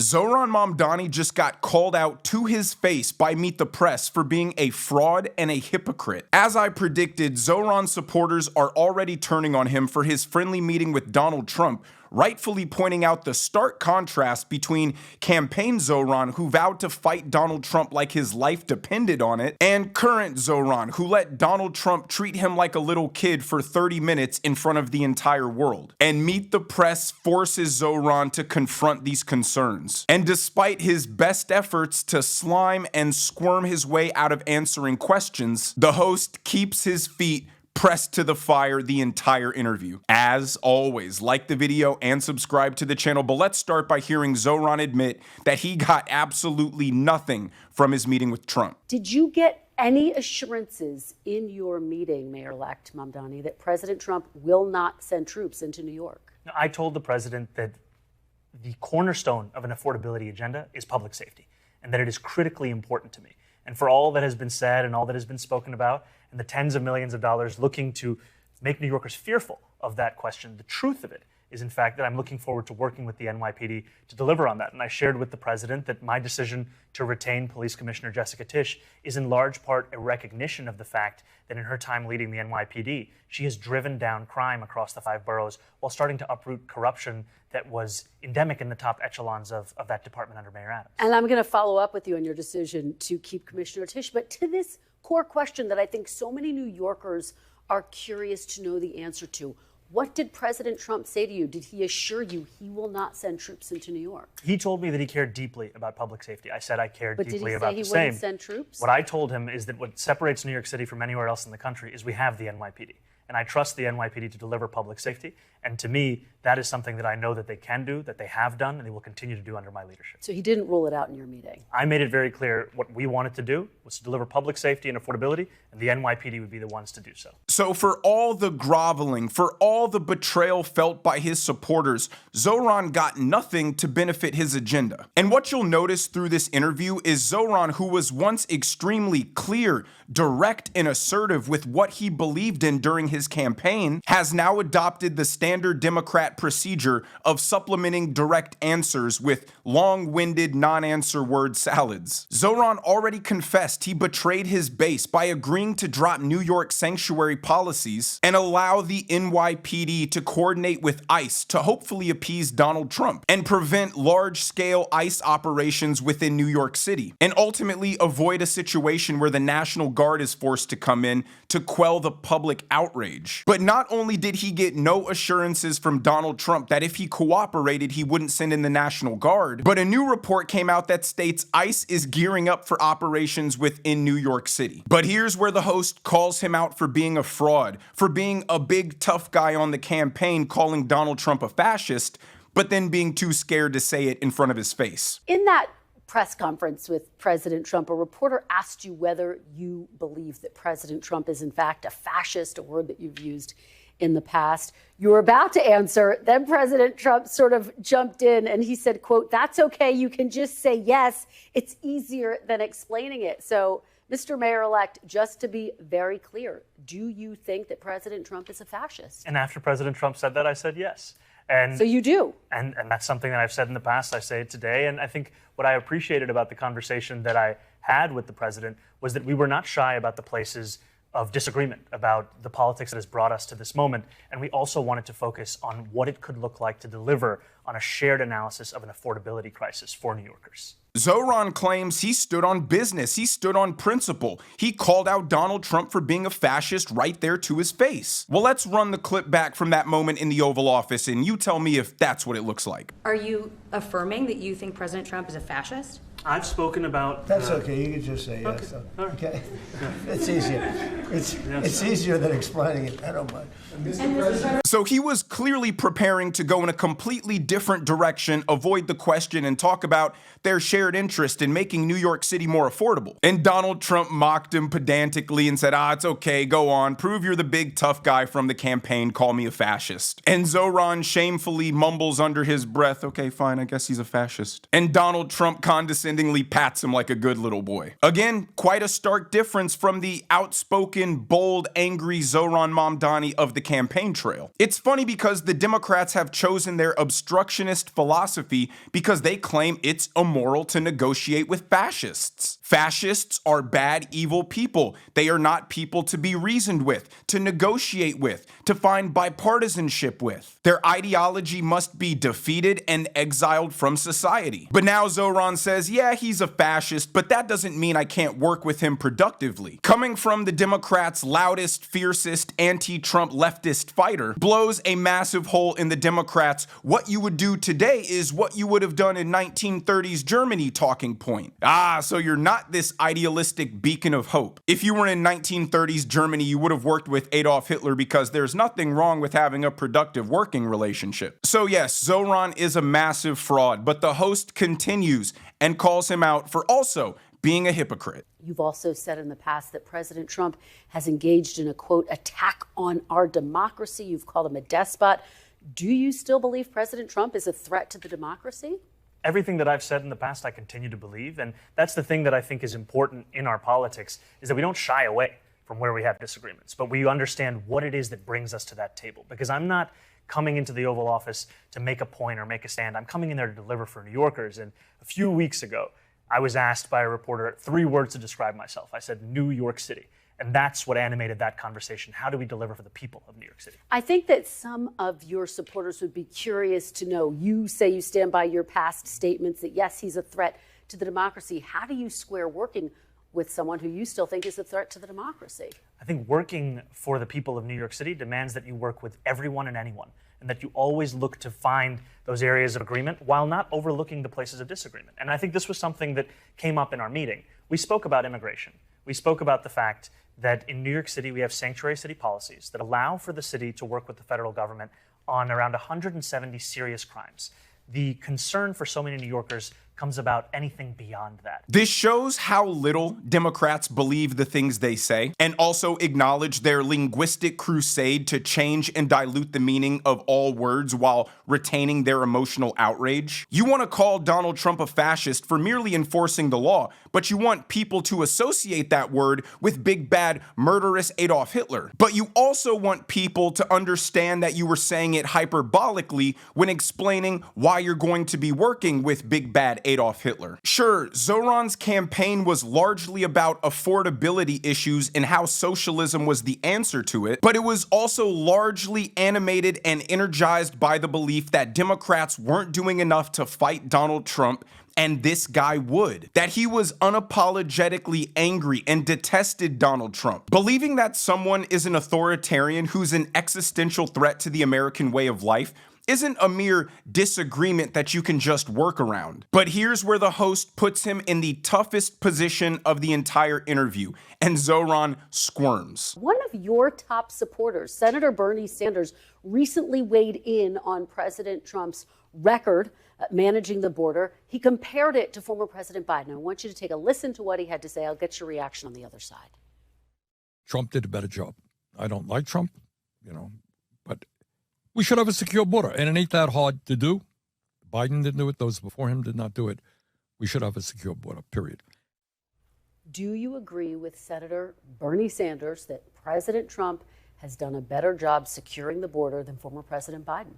Zohran Mamdani just got called out to his face by Meet the Press for being a fraud and a hypocrite. As I predicted, Zohran supporters are already turning on him for his friendly meeting with Donald Trump, rightfully pointing out the stark contrast between campaign Zohran, who vowed to fight Donald Trump like his life depended on it, and current Zohran, who let Donald Trump treat him like a little kid for 30 minutes in front of the entire world. And Meet the Press forces Zohran to confront these concerns. And despite his best efforts to slime and squirm his way out of answering questions, the host keeps his feet pressed to the fire the entire interview. As always, like the video and subscribe to the channel, but let's start by hearing Zohran admit that he got absolutely nothing from his meeting with Trump. Did you get any assurances in your meeting, Mayor-elect Mamdani, that President Trump will not send troops into New York? I told the president that the cornerstone of an affordability agenda is public safety, and that it is critically important to me. And for all that has been said and all that has been spoken about, and the tens of millions of dollars looking to make New Yorkers fearful of that question, the truth of it is, in fact, that I'm looking forward to working with the NYPD to deliver on that. And I shared with the president that my decision to retain Police Commissioner Jessica Tisch is in large part a recognition of the fact that in her time leading the NYPD, she has driven down crime across the 5 boroughs while starting to uproot corruption that was endemic in the top echelons of that department under Mayor Adams. And I'm going to follow up with you on your decision to keep Commissioner Tisch. But to this core question that I think so many New Yorkers are curious to know the answer to, what did President Trump say to you? Did he assure you he will not send troops into New York? He told me that he cared deeply about public safety. I said I cared deeply about the same. But did he say he wouldn't send troops? What I told him is that what separates New York City from anywhere else in the country is we have the NYPD. And I trust the NYPD to deliver public safety. And to me, that is something that I know that they can do, that they have done, and they will continue to do under my leadership. So he didn't rule it out in your meeting? I made it very clear what we wanted to do was to deliver public safety and affordability, and the NYPD would be the ones to do so. So for all the groveling, for all the betrayal felt by his supporters, Zohran got nothing to benefit his agenda. And what you'll notice through this interview is Zohran, who was once extremely clear, direct, and assertive with what he believed in during his campaign, has now adopted the standard Democrat procedure of supplementing direct answers with long-winded non-answer word salads. Zohran already confessed he betrayed his base by agreeing to drop New York sanctuary policies and allow the NYPD to coordinate with ICE to hopefully appease Donald Trump and prevent large-scale ICE operations within New York City, and ultimately avoid a situation where the National Guard is forced to come in to quell the public outrage. But not only did he get no assurances from Donald Trump that if he cooperated, he wouldn't send in the National Guard, but a new report came out that states ICE is gearing up for operations within New York City. But here's where the host calls him out for being a fraud, for being a big tough guy on the campaign, calling Donald Trump a fascist, but then being too scared to say it in front of his face. In that press conference with President Trump, a reporter asked you whether you believe that President Trump is in fact a fascist, a word that you've used in the past. You were about to answer, then President Trump sort of jumped in and he said, quote, "That's okay, you can just say yes. It's easier than explaining it." So, Mr. Mayor-elect, just to be very clear, do you think that President Trump is a fascist? And after President Trump said that, I said yes. And so you do? And that's something that I've said in the past, I say it today, and I think what I appreciated about the conversation that I had with the president was that we were not shy about the places of disagreement, about the politics that has brought us to this moment, and we also wanted to focus on what it could look like to deliver on a shared analysis of an affordability crisis for New Yorkers. Zohran claims he stood on business, he stood on principle. He called out Donald Trump for being a fascist right there to his face. Well, let's run the clip back from that moment in the Oval Office, and you tell me if that's what it looks like. Are you affirming that you think President Trump is a fascist? I've spoken about... That's okay, you can just say yes. Okay. It's easier. It's easier than explaining it. I don't mind. So he was clearly preparing to go in a completely different direction, avoid the question, and talk about their shared interest in making New York City more affordable. And Donald Trump mocked him pedantically and said, it's okay, go on, prove you're the big tough guy from the campaign, call me a fascist. And Zohran shamefully mumbles under his breath, okay, fine, I guess he's a fascist. And Donald Trump condescended understandingly pats him like a good little boy. Again, quite a stark difference from the outspoken, bold, angry Zohran Mamdani of the campaign trail. It's funny because the Democrats have chosen their obstructionist philosophy because they claim it's immoral to negotiate with fascists. Fascists are bad, evil people. They are not people to be reasoned with, to negotiate with, to find bipartisanship with. Their ideology must be defeated and exiled from society. But now Zohran says, yeah, he's a fascist, but that doesn't mean I can't work with him productively. Coming from the Democrats' loudest, fiercest, anti-Trump leftist fighter blows a massive hole in the Democrats' what you would do today is what you would have done in 1930s Germany talking point. So you're not this idealistic beacon of hope. If you were in 1930s Germany, you would have worked with Adolf Hitler because there's nothing wrong with having a productive working relationship. So yes, Zohran is a massive fraud, but the host continues and calls him out for also being a hypocrite. You've also said in the past that President Trump has engaged in a, quote, attack on our democracy. You've called him a despot. Do you still believe President Trump is a threat to the democracy? Everything that I've said in the past, I continue to believe. And that's the thing that I think is important in our politics, is that we don't shy away from where we have disagreements, but we understand what it is that brings us to that table. Because I'm not coming into the Oval Office to make a point or make a stand. I'm coming in there to deliver for New Yorkers. And a few weeks ago, I was asked by a reporter 3 words to describe myself. I said, New York City. And that's what animated that conversation. How do we deliver for the people of New York City? I think that some of your supporters would be curious to know. You say you stand by your past statements that, yes, he's a threat to the democracy. How do you square working with someone who you still think is a threat to the democracy? I think working for the people of New York City demands that you work with everyone and anyone, and that you always look to find those areas of agreement while not overlooking the places of disagreement. And I think this was something that came up in our meeting. We spoke about immigration. We spoke about the fact that in New York City, we have sanctuary city policies that allow for the city to work with the federal government on around 170 serious crimes. The concern for so many New Yorkers comes about anything beyond that. This shows how little Democrats believe the things they say and also acknowledge their linguistic crusade to change and dilute the meaning of all words while retaining their emotional outrage. You want to call Donald Trump a fascist for merely enforcing the law, but you want people to associate that word with big bad murderous Adolf Hitler. But you also want people to understand that you were saying it hyperbolically when explaining why you're going to be working with big bad Adolf Hitler. Sure, Zohran's campaign was largely about affordability issues and how socialism was the answer to it, but it was also largely animated and energized by the belief that Democrats weren't doing enough to fight Donald Trump, and this guy would. That he was unapologetically angry and detested Donald Trump. Believing that someone is an authoritarian who's an existential threat to the American way of life isn't a mere disagreement that you can just work around. But here's where the host puts him in the toughest position of the entire interview, and Zohran squirms. One of your top supporters, Senator Bernie Sanders, recently weighed in on President Trump's record managing the border. He compared it to former President Biden. I want you to take a listen to what he had to say. I'll get your reaction on the other side. Trump did a better job. I don't like Trump, but we should have a secure border, and it ain't that hard to do. Biden didn't do it. Those before him did not do it. We should have a secure border, period. Do you agree with Senator Bernie Sanders that President Trump has done a better job securing the border than former President Biden?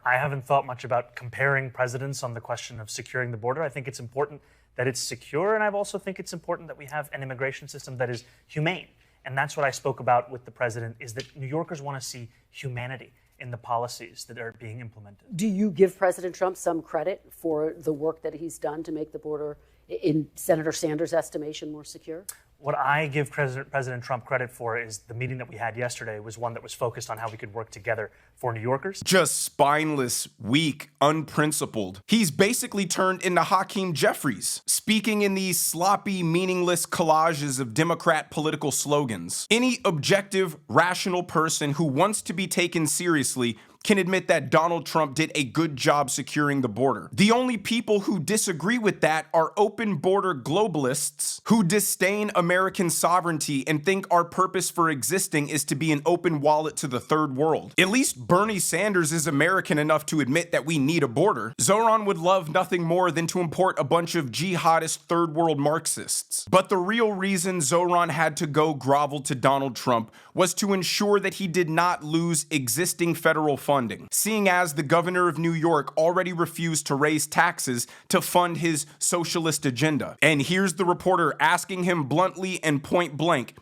I haven't thought much about comparing presidents on the question of securing the border. I think it's important that it's secure, and I also think it's important that we have an immigration system that is humane. And that's what I spoke about with the president, is that New Yorkers want to see humanity in the policies that are being implemented. Do you give President Trump some credit for the work that he's done to make the border, in Senator Sanders' estimation, more secure? What I give President Trump credit for is the meeting that we had yesterday was one that was focused on how we could work together for New Yorkers. Just spineless, weak, unprincipled. He's basically turned into Hakeem Jeffries, speaking in these sloppy, meaningless collages of Democrat political slogans. Any objective, rational person who wants to be taken seriously can admit that Donald Trump did a good job securing the border. The only people who disagree with that are open border globalists who disdain American sovereignty and think our purpose for existing is to be an open wallet to the third world. At least Bernie Sanders is American enough to admit that we need a border. Zohran would love nothing more than to import a bunch of jihadist third world Marxists. But the real reason Zohran had to go grovel to Donald Trump was to ensure that he did not lose existing federal funding, seeing as the governor of New York already refused to raise taxes to fund his socialist agenda. And here's the reporter asking him bluntly and point blank,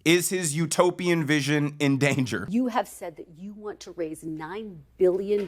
is his utopian vision in danger? You have said that you want to raise $9 billion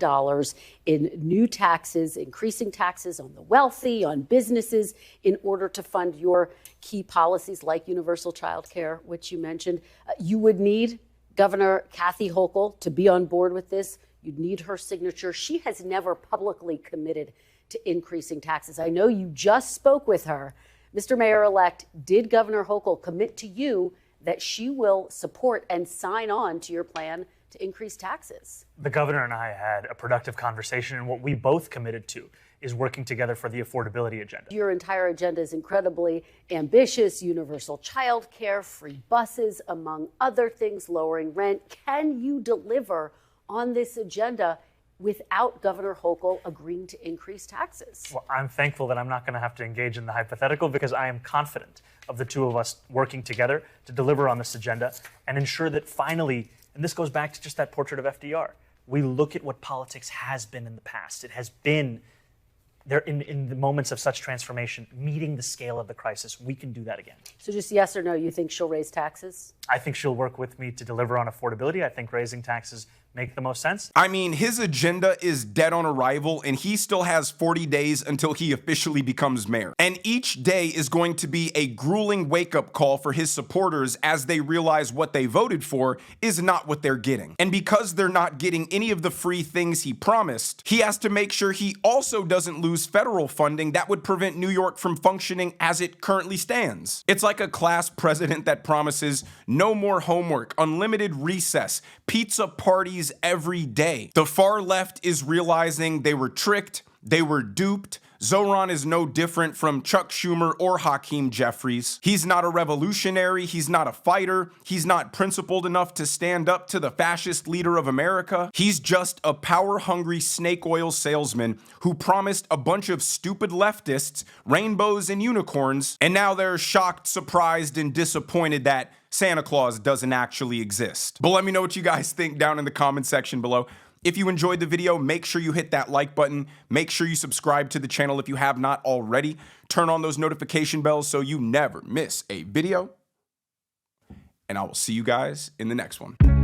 in new taxes, increasing taxes on the wealthy, on businesses, in order to fund your key policies like universal child care, which you mentioned. You would need Governor Kathy Hochul to be on board with this. You'd need her signature. She has never publicly committed to increasing taxes. I know you just spoke with her. Mr. Mayor-elect, did Governor Hochul commit to you that she will support and sign on to your plan to increase taxes? The governor and I had a productive conversation, and what we both committed to is working together for the affordability agenda. Your entire agenda is incredibly ambitious: universal child care, free buses, among other things, lowering rent. Can you deliver on this agenda without Governor Hochul agreeing to increase taxes? Well, I'm thankful that I'm not going to have to engage in the hypothetical, because I am confident of the two of us working together to deliver on this agenda and ensure that finally, and this goes back to just that portrait of FDR, we look at what politics has been in the past. It has been there in the moments of such transformation, meeting the scale of the crisis. We can do that again. So just yes or no, you think she'll raise taxes? I think she'll work with me to deliver on affordability. I think raising taxes make the most sense. I mean, his agenda is dead on arrival, and he still has 40 days until he officially becomes mayor. And each day is going to be a grueling wake-up call for his supporters as they realize what they voted for is not what they're getting. And because they're not getting any of the free things he promised, he has to make sure he also doesn't lose federal funding that would prevent New York from functioning as it currently stands. It's like a class president that promises no more homework, unlimited recess, pizza parties every day. The far left is realizing they were tricked, they were duped. Zohran is no different from Chuck Schumer or Hakeem Jeffries. He's not a revolutionary, he's not a fighter, he's not principled enough to stand up to the fascist leader of America. He's just a power-hungry snake oil salesman who promised a bunch of stupid leftists rainbows and unicorns, and now they're shocked, surprised, and disappointed that Santa Claus doesn't actually exist. But let me know what you guys think down in the comment section below. If you enjoyed the video, make sure you hit that like button. Make sure you subscribe to the channel if you have not already. Turn on those notification bells so you never miss a video. And I will see you guys in the next one.